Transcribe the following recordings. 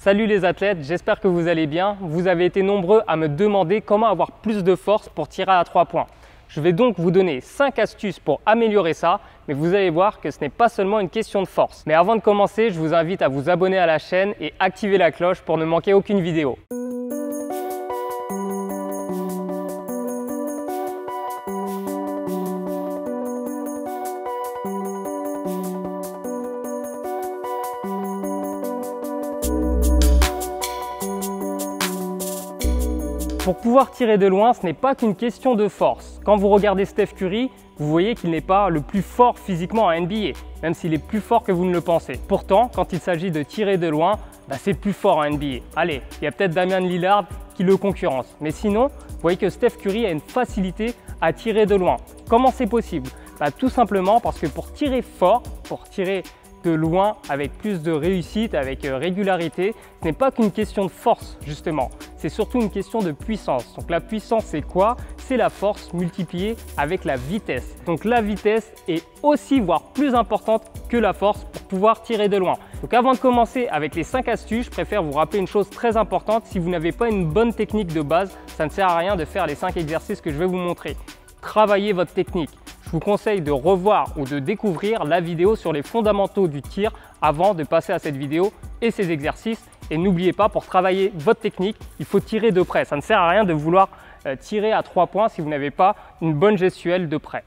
Salut les athlètes, j'espère que vous allez bien. Vous avez été nombreux à me demander comment avoir plus de force pour tirer à 3 points. Je vais donc vous donner 5 astuces pour améliorer ça, mais vous allez voir que ce n'est pas seulement une question de force. Mais avant de commencer, je vous invite à vous abonner à la chaîne et activer la cloche pour ne manquer aucune vidéo. Pour pouvoir tirer de loin, ce n'est pas qu'une question de force. Quand vous regardez Steph Curry, vous voyez qu'il n'est pas le plus fort physiquement à NBA, même s'il est plus fort que vous ne le pensez. Pourtant, quand il s'agit de tirer de loin, c'est plus fort à NBA. Allez, il y a peut-être Damian Lillard qui le concurrence. Mais sinon, vous voyez que Steph Curry a une facilité à tirer de loin. Comment c'est possible? Tout simplement parce que pour tirer fort, pour tirer de loin avec plus de réussite, avec régularité, ce n'est pas qu'une question de force justement, c'est surtout une question de puissance. Donc la puissance c'est quoi? C'est la force multipliée avec la vitesse. Donc la vitesse est aussi voire plus importante que la force pour pouvoir tirer de loin. Donc avant de commencer avec les 5 astuces, je préfère vous rappeler une chose très importante. Si vous n'avez pas une bonne technique de base, ça ne sert à rien de faire les 5 exercices que je vais vous montrer. Travaillez votre technique. Je vous conseille de revoir ou de découvrir la vidéo sur les fondamentaux du tir avant de passer à cette vidéo et ces exercices. Et n'oubliez pas, pour travailler votre technique, il faut tirer de près. Ça ne sert à rien de vouloir tirer à 3 points si vous n'avez pas une bonne gestuelle de près.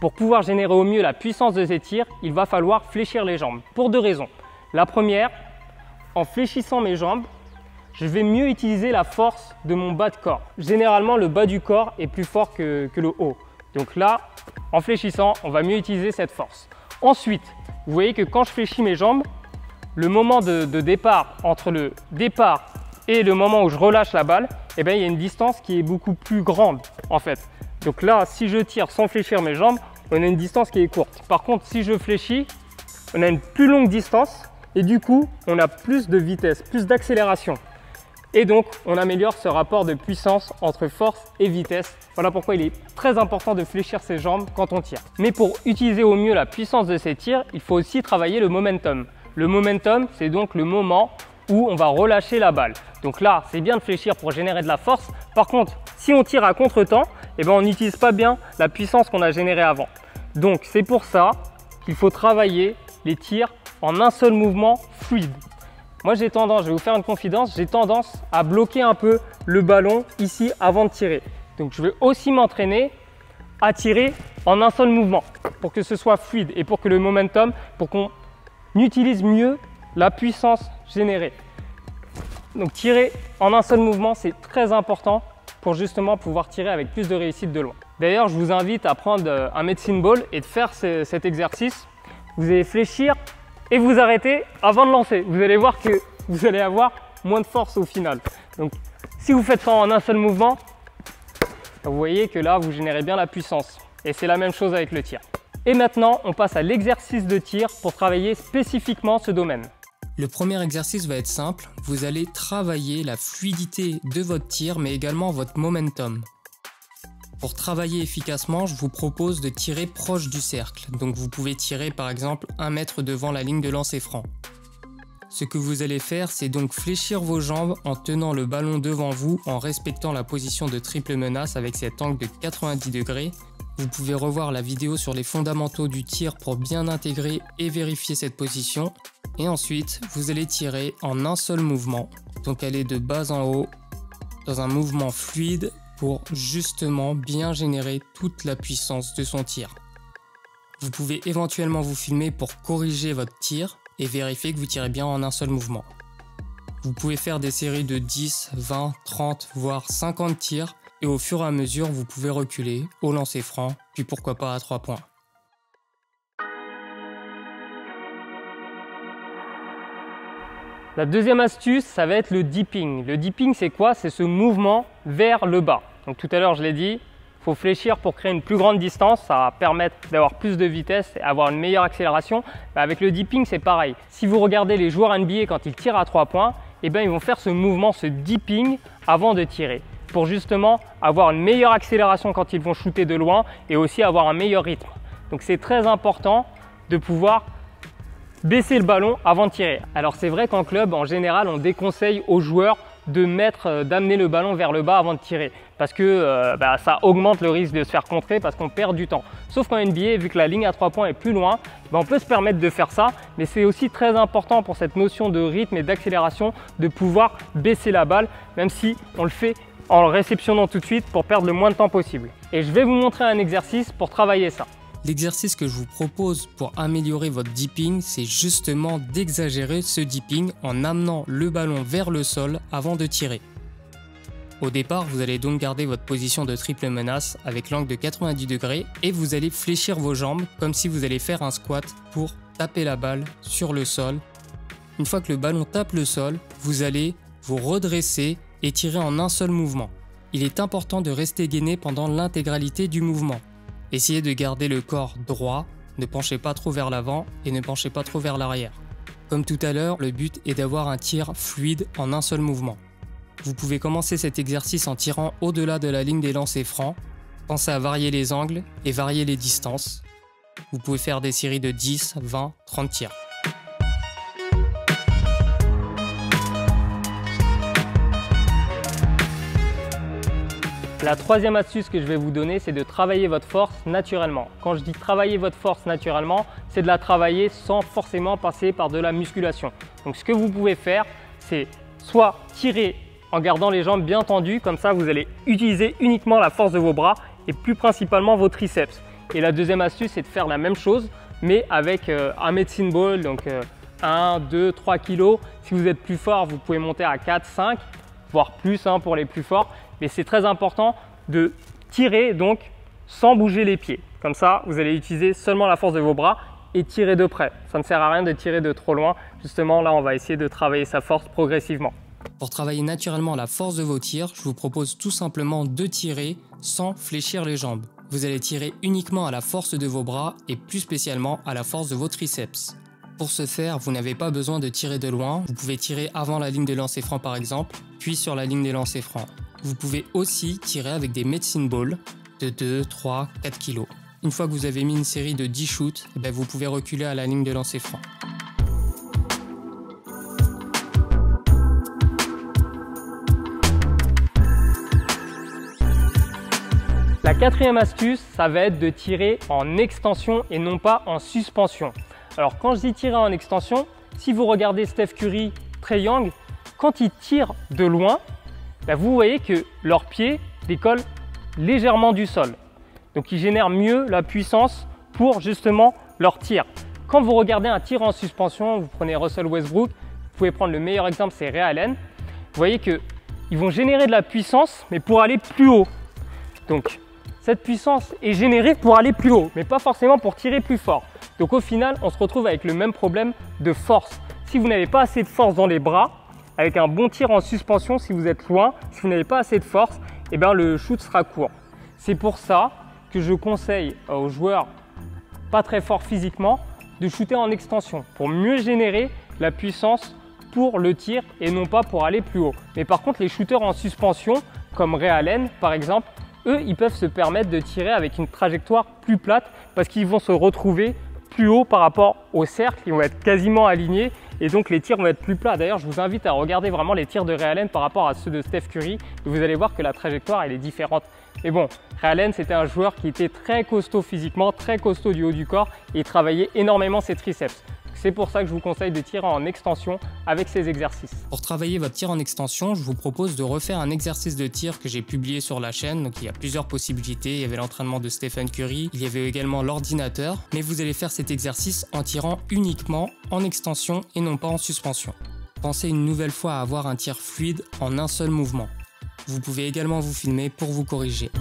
Pour pouvoir générer au mieux la puissance de ces tirs, il va falloir fléchir les jambes pour 2 raisons. La première, en fléchissant mes jambes, je vais mieux utiliser la force de mon bas de corps. Généralement, le bas du corps est plus fort que le haut. Donc là, en fléchissant, on va mieux utiliser cette force. Ensuite, vous voyez que quand je fléchis mes jambes, le moment de départ, entre le départ et le moment où je relâche la balle, il y a une distance qui est beaucoup plus grande en fait. Donc là, si je tire sans fléchir mes jambes, on a une distance qui est courte. Par contre, si je fléchis, on a une plus longue distance et du coup, on a plus de vitesse, plus d'accélération. Et donc, on améliore ce rapport de puissance entre force et vitesse. Voilà pourquoi il est très important de fléchir ses jambes quand on tire. Mais pour utiliser au mieux la puissance de ces tirs, il faut aussi travailler le momentum. Le momentum, c'est donc le moment où on va relâcher la balle. Donc là, c'est bien de fléchir pour générer de la force. Par contre, si on tire à contre-temps, on n'utilise pas bien la puissance qu'on a générée avant. Donc, c'est pour ça qu'il faut travailler les tirs en un seul mouvement fluide. Moi j'ai tendance, je vais vous faire une confidence, j'ai tendance à bloquer un peu le ballon ici avant de tirer. Donc je vais aussi m'entraîner à tirer en un seul mouvement pour que ce soit fluide et pour que le momentum, pour qu'on utilise mieux la puissance générée. Donc tirer en un seul mouvement, c'est très important pour justement pouvoir tirer avec plus de réussite de loin. D'ailleurs, je vous invite à prendre un medicine ball et de faire cet exercice. Vous allez fléchir et vous arrêtez avant de lancer. Vous allez voir que vous allez avoir moins de force au final. Donc si vous faites ça en un seul mouvement, vous voyez que là vous générez bien la puissance. Et c'est la même chose avec le tir. Et maintenant on passe à l'exercice de tir pour travailler spécifiquement ce domaine. Le premier exercice va être simple. Vous allez travailler la fluidité de votre tir mais également votre momentum. Pour travailler efficacement, je vous propose de tirer proche du cercle. Donc vous pouvez tirer par exemple 1 mètre devant la ligne de lancer franc. Ce que vous allez faire, c'est donc fléchir vos jambes en tenant le ballon devant vous en respectant la position de triple menace avec cet angle de 90 degrés. Vous pouvez revoir la vidéo sur les fondamentaux du tir pour bien intégrer et vérifier cette position. Et ensuite, vous allez tirer en un seul mouvement. Donc aller de bas en haut dans un mouvement fluide pour justement bien générer toute la puissance de son tir. Vous pouvez éventuellement vous filmer pour corriger votre tir et vérifier que vous tirez bien en un seul mouvement. Vous pouvez faire des séries de 10, 20, 30, voire 50 tirs et au fur et à mesure, vous pouvez reculer au lancer franc, puis pourquoi pas à 3 points. La deuxième astuce, ça va être le dipping. Le dipping, c'est quoi? C'est ce mouvement vers le bas. Donc tout à l'heure, je l'ai dit, il faut fléchir pour créer une plus grande distance. Ça va permettre d'avoir plus de vitesse et avoir une meilleure accélération. Avec le dipping, c'est pareil. Si vous regardez les joueurs NBA quand ils tirent à 3 points, ils vont faire ce mouvement, ce dipping avant de tirer pour justement avoir une meilleure accélération quand ils vont shooter de loin et aussi avoir un meilleur rythme. Donc c'est très important de pouvoir baisser le ballon avant de tirer. Alors c'est vrai qu'en club, en général, on déconseille aux joueurs d'amener le ballon vers le bas avant de tirer parce que ça augmente le risque de se faire contrer parce qu'on perd du temps. Sauf qu'en NBA, vu que la ligne à 3 points est plus loin, on peut se permettre de faire ça, mais c'est aussi très important pour cette notion de rythme et d'accélération de pouvoir baisser la balle, même si on le fait en le réceptionnant tout de suite pour perdre le moins de temps possible. Et je vais vous montrer un exercice pour travailler ça. L'exercice que je vous propose pour améliorer votre dipping, c'est justement d'exagérer ce dipping en amenant le ballon vers le sol avant de tirer. Au départ, vous allez donc garder votre position de triple menace avec l'angle de 90 degrés et vous allez fléchir vos jambes comme si vous allez faire un squat pour taper la balle sur le sol. Une fois que le ballon tape le sol, vous allez vous redresser et tirer en un seul mouvement. Il est important de rester gainé pendant l'intégralité du mouvement. Essayez de garder le corps droit, ne penchez pas trop vers l'avant et ne penchez pas trop vers l'arrière. Comme tout à l'heure, le but est d'avoir un tir fluide en un seul mouvement. Vous pouvez commencer cet exercice en tirant au-delà de la ligne des lancers francs. Pensez à varier les angles et varier les distances. Vous pouvez faire des séries de 10, 20, 30 tirs. La troisième astuce que je vais vous donner, c'est de travailler votre force naturellement. Quand je dis travailler votre force naturellement, c'est de la travailler sans forcément passer par de la musculation. Donc ce que vous pouvez faire, c'est soit tirer en gardant les jambes bien tendues, comme ça vous allez utiliser uniquement la force de vos bras et plus principalement vos triceps. Et la deuxième astuce, c'est de faire la même chose, mais avec un medicine ball, donc 1, 2, 3 kg. Si vous êtes plus fort, vous pouvez monter à 4, 5, voire plus pour les plus forts. Mais c'est très important de tirer donc sans bouger les pieds. Comme ça, vous allez utiliser seulement la force de vos bras et tirer de près. Ça ne sert à rien de tirer de trop loin. Justement, là, on va essayer de travailler sa force progressivement. Pour travailler naturellement la force de vos tirs, je vous propose tout simplement de tirer sans fléchir les jambes. Vous allez tirer uniquement à la force de vos bras et plus spécialement à la force de vos triceps. Pour ce faire, vous n'avez pas besoin de tirer de loin. Vous pouvez tirer avant la ligne des lancers francs par exemple, puis sur la ligne des lancers francs. Vous pouvez aussi tirer avec des medicine balls de 2, 3, 4 kg. Une fois que vous avez mis une série de 10 shoots, vous pouvez reculer à la ligne de lancer franc. La quatrième astuce, ça va être de tirer en extension et non pas en suspension. Alors quand je dis tirer en extension, si vous regardez Steph Curry, Trae Young, quand ils tirent de loin, vous voyez que leurs pieds décollent légèrement du sol. Donc ils génèrent mieux la puissance pour justement leur tir. Quand vous regardez un tir en suspension, vous prenez Russell Westbrook, vous pouvez prendre le meilleur exemple, c'est Ray Allen. Vous voyez qu'ils vont générer de la puissance, mais pour aller plus haut. Donc cette puissance est générée pour aller plus haut, mais pas forcément pour tirer plus fort. Donc au final, on se retrouve avec le même problème de force. Si vous n'avez pas assez de force dans les bras, avec un bon tir en suspension, si vous êtes loin, si vous n'avez pas assez de force, le shoot sera court. C'est pour ça que je conseille aux joueurs pas très forts physiquement de shooter en extension pour mieux générer la puissance pour le tir et non pas pour aller plus haut. Mais par contre, les shooters en suspension, comme Ray Allen par exemple, eux, ils peuvent se permettre de tirer avec une trajectoire plus plate parce qu'ils vont se retrouver plus haut par rapport au cercle, ils vont être quasiment alignés et donc les tirs vont être plus plats. D'ailleurs, je vous invite à regarder vraiment les tirs de Ray Allen par rapport à ceux de Steph Curry et vous allez voir que la trajectoire elle est différente. Mais bon, Ray Allen c'était un joueur qui était très costaud physiquement, très costaud du haut du corps et il travaillait énormément ses triceps. C'est pour ça que je vous conseille de tirer en extension avec ces exercices. Pour travailler votre tir en extension, je vous propose de refaire un exercice de tir que j'ai publié sur la chaîne. Donc il y a plusieurs possibilités. Il y avait l'entraînement de Stephen Curry, il y avait également l'ordinateur. Mais vous allez faire cet exercice en tirant uniquement en extension et non pas en suspension. Pensez une nouvelle fois à avoir un tir fluide en un seul mouvement. Vous pouvez également vous filmer pour vous corriger.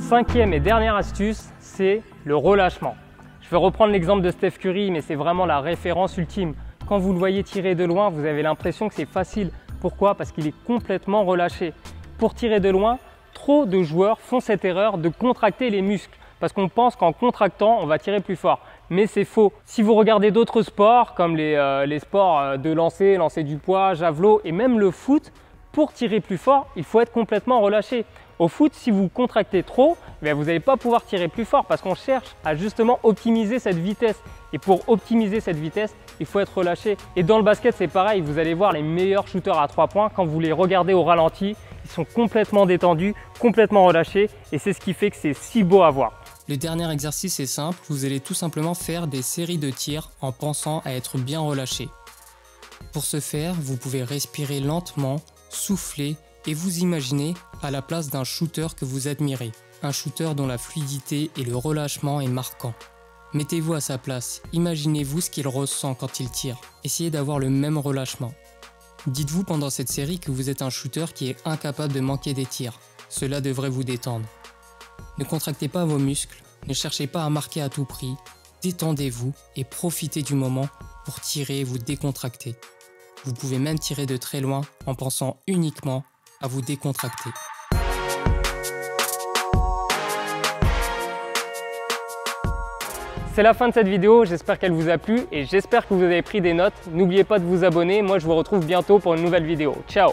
Cinquième et dernière astuce, c'est le relâchement. Je vais reprendre l'exemple de Steph Curry, mais c'est vraiment la référence ultime. Quand vous le voyez tirer de loin, vous avez l'impression que c'est facile. Pourquoi? Parce qu'il est complètement relâché. Pour tirer de loin, trop de joueurs font cette erreur de contracter les muscles. Parce qu'on pense qu'en contractant, on va tirer plus fort. Mais c'est faux. Si vous regardez d'autres sports, comme les sports de lancer du poids, javelot et même le foot, pour tirer plus fort, il faut être complètement relâché. Au foot, si vous contractez trop, vous n'allez pas pouvoir tirer plus fort parce qu'on cherche à justement optimiser cette vitesse. Et pour optimiser cette vitesse, il faut être relâché. Et dans le basket, c'est pareil, vous allez voir les meilleurs shooters à 3 points, quand vous les regardez au ralenti, ils sont complètement détendus, complètement relâchés et c'est ce qui fait que c'est si beau à voir. Le dernier exercice est simple, vous allez tout simplement faire des séries de tirs en pensant à être bien relâché. Pour ce faire, vous pouvez respirer lentement, souffler et vous imaginer à la place d'un shooter que vous admirez. Un shooter dont la fluidité et le relâchement est marquant. Mettez-vous à sa place, imaginez-vous ce qu'il ressent quand il tire. Essayez d'avoir le même relâchement. Dites-vous pendant cette série que vous êtes un shooter qui est incapable de manquer des tirs. Cela devrait vous détendre. Ne contractez pas vos muscles, ne cherchez pas à marquer à tout prix. Détendez-vous et profitez du moment pour tirer et vous décontracter. Vous pouvez même tirer de très loin en pensant uniquement à vous décontracter. C'est la fin de cette vidéo, j'espère qu'elle vous a plu et j'espère que vous avez pris des notes. N'oubliez pas de vous abonner, moi je vous retrouve bientôt pour une nouvelle vidéo. Ciao!